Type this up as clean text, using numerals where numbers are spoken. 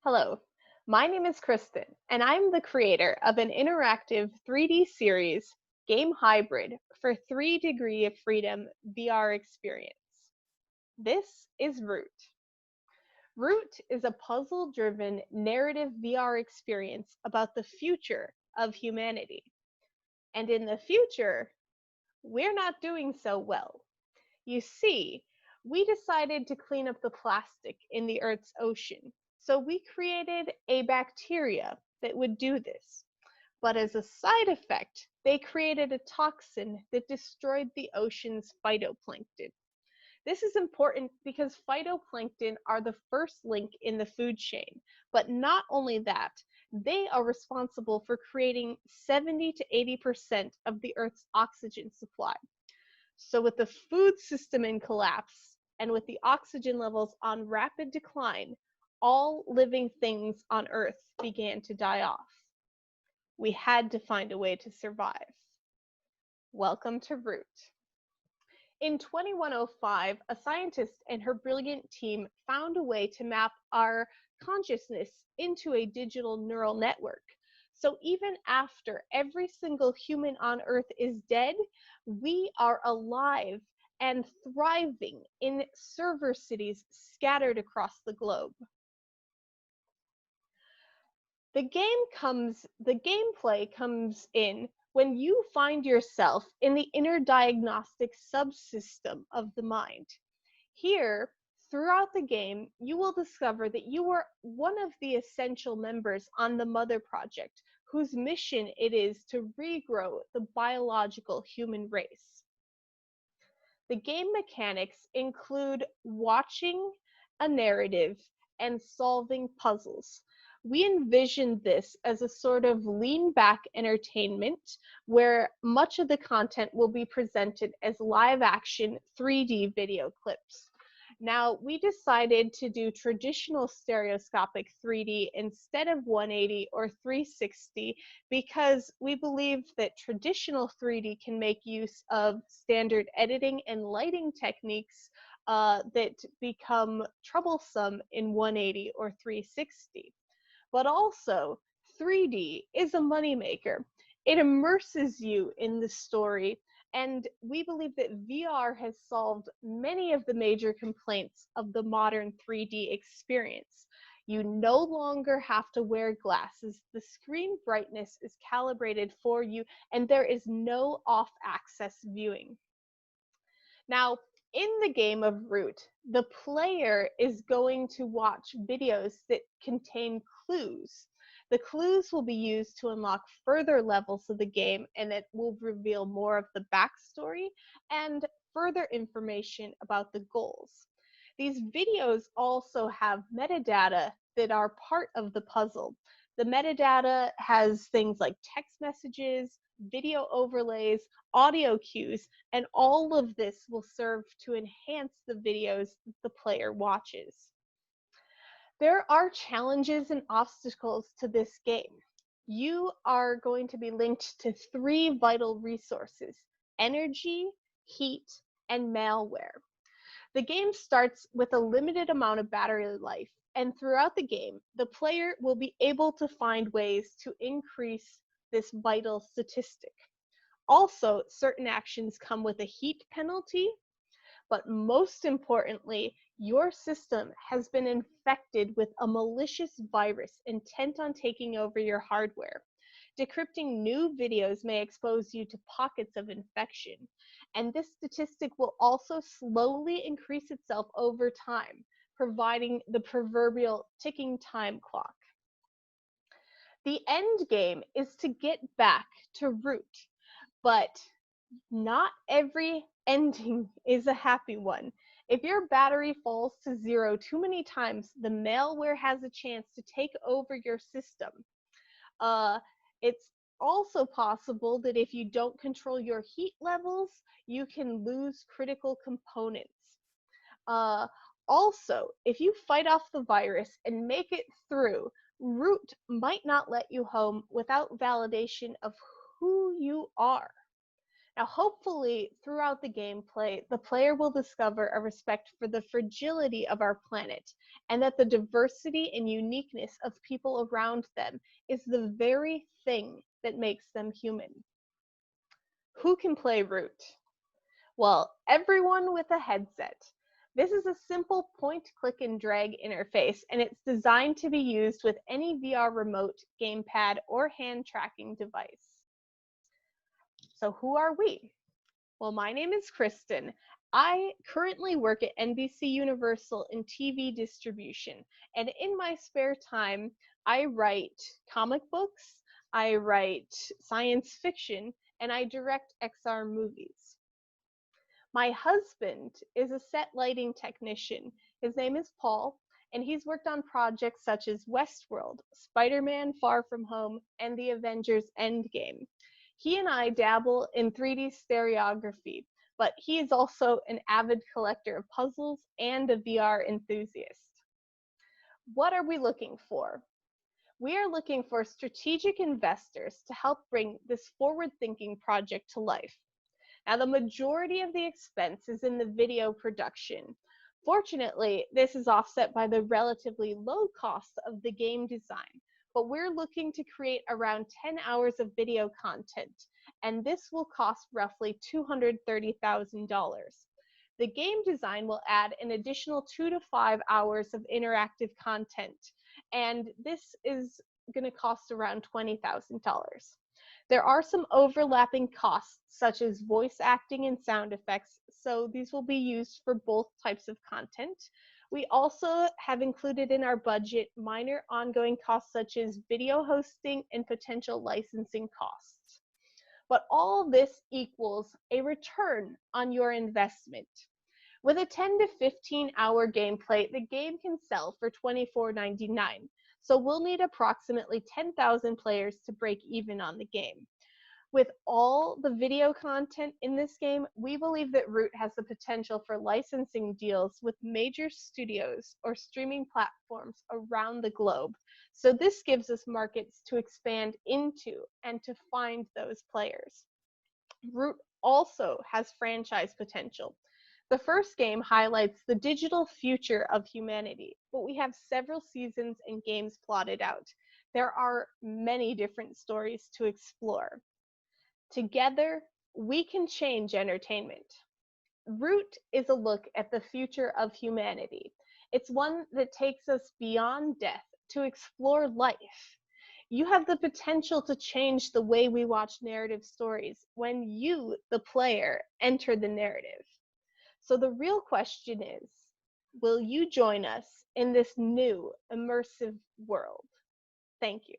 Hello, my name is Kristen, and I'm the creator of an interactive 3D series, Game Hybrid, for 3 Degree of Freedom VR experience. This is Root. Root is a puzzle driven narrative VR experience about the future of humanity. And in the future, we're not doing so well. You see, we decided to clean up the plastic in the Earth's ocean, so we created a bacteria that would do this. But as a side effect, they created a toxin that destroyed the ocean's phytoplankton. This is important because phytoplankton are the first link in the food chain, but not only that, they are responsible for creating 70 to 80% of the Earth's oxygen supply. So, with the food system in collapse and with the oxygen levels on rapid decline, all living things on Earth began to die off. We had to find a way to survive. Welcome to Root. In 2105, a scientist and her brilliant team found a way to map our consciousness into a digital neural network. So even after every single human on Earth is dead, we are alive and thriving in server cities scattered across the globe. The gameplay comes in when you find yourself in the inner diagnostic subsystem of the mind. Here, throughout the game, you will discover that you are one of the essential members on the Mother Project, whose mission it is to regrow the biological human race. The game mechanics include watching a narrative and solving puzzles. We envisioned this as a sort of lean back entertainment where much of the content will be presented as live action 3D video clips. Now, we decided to do traditional stereoscopic 3D instead of 180 or 360 because we believe that traditional 3D can make use of standard editing and lighting techniques that become troublesome in 180 or 360. But also, 3D is a moneymaker. It immerses you in the story, and we believe that VR has solved many of the major complaints of the modern 3D experience. You no longer have to wear glasses, the screen brightness is calibrated for you, and there is no off access viewing. Now, in the game of Root, the player is going to watch videos that contain clues. The clues will be used to unlock further levels of the game, and it will reveal more of the backstory and further information about the goals. These videos also have metadata that are part of the puzzle. The metadata has things like text messages, video overlays, audio cues, and all of this will serve to enhance the videos that the player watches. There are challenges and obstacles to this game. You are going to be linked to 3 vital resources: energy, heat, and malware. The game starts with a limited amount of battery life, and throughout the game, the player will be able to find ways to increase this vital statistic. Also, certain actions come with a heat penalty, but most importantly, your system has been infected with a malicious virus intent on taking over your hardware. Decrypting new videos may expose you to pockets of infection, and this statistic will also slowly increase itself over time, providing the proverbial ticking time clock. The end game is to get back to root, but not every ending is a happy one. If your battery falls to zero too many times, the malware has a chance to take over your system. It's also possible that if you don't control your heat levels, you can lose critical components. Uh, Also, if you fight off the virus and make it through, Root might not let you home without validation of who you are. Now, hopefully, throughout the gameplay, the player will discover a respect for the fragility of our planet and that the diversity and uniqueness of people around them is the very thing that makes them human. Who can play Root? Well, everyone with a headset. This is a simple point, click, and drag interface, and it's designed to be used with any VR remote, gamepad, or hand tracking device. So, who are we? Well, my name is Kristen. I currently work at NBC Universal in TV distribution, and in my spare time, I write comic books, I write science fiction, and I direct XR movies. My husband is a set lighting technician. His name is Paul, and he's worked on projects such as Westworld, Spider-Man Far From Home, and the Avengers Endgame. He and I dabble in 3D stereography, but he is also an avid collector of puzzles and a VR enthusiast. What are we looking for? We are looking for strategic investors to help bring this forward-thinking project to life. Now, the majority of the expense is in the video production. Fortunately, this is offset by the relatively low cost of the game design, but we're looking to create around 10 hours of video content, and this will cost roughly $230,000. The game design will add an additional 2 to 5 hours of interactive content, and this is going to cost around $20,000. There are some overlapping costs, such as voice acting and sound effects, so these will be used for both types of content. We also have included in our budget minor ongoing costs such as video hosting and potential licensing costs. But all this equals a return on your investment. With a 10 to 15-hour gameplay, the game can sell for $24.99. So we'll need approximately 10,000 players to break even on the game. With all the video content in this game, we believe that Root has the potential for licensing deals with major studios or streaming platforms around the globe. So this gives us markets to expand into and to find those players. Root also has franchise potential. The first game highlights the digital future of humanity, but we have several seasons and games plotted out. There are many different stories to explore. Together, we can change entertainment. Root is a look at the future of humanity. It's one that takes us beyond death to explore life. You have the potential to change the way we watch narrative stories when you, the player, enter the narrative. So the real question is, will you join us in this new immersive world? Thank you.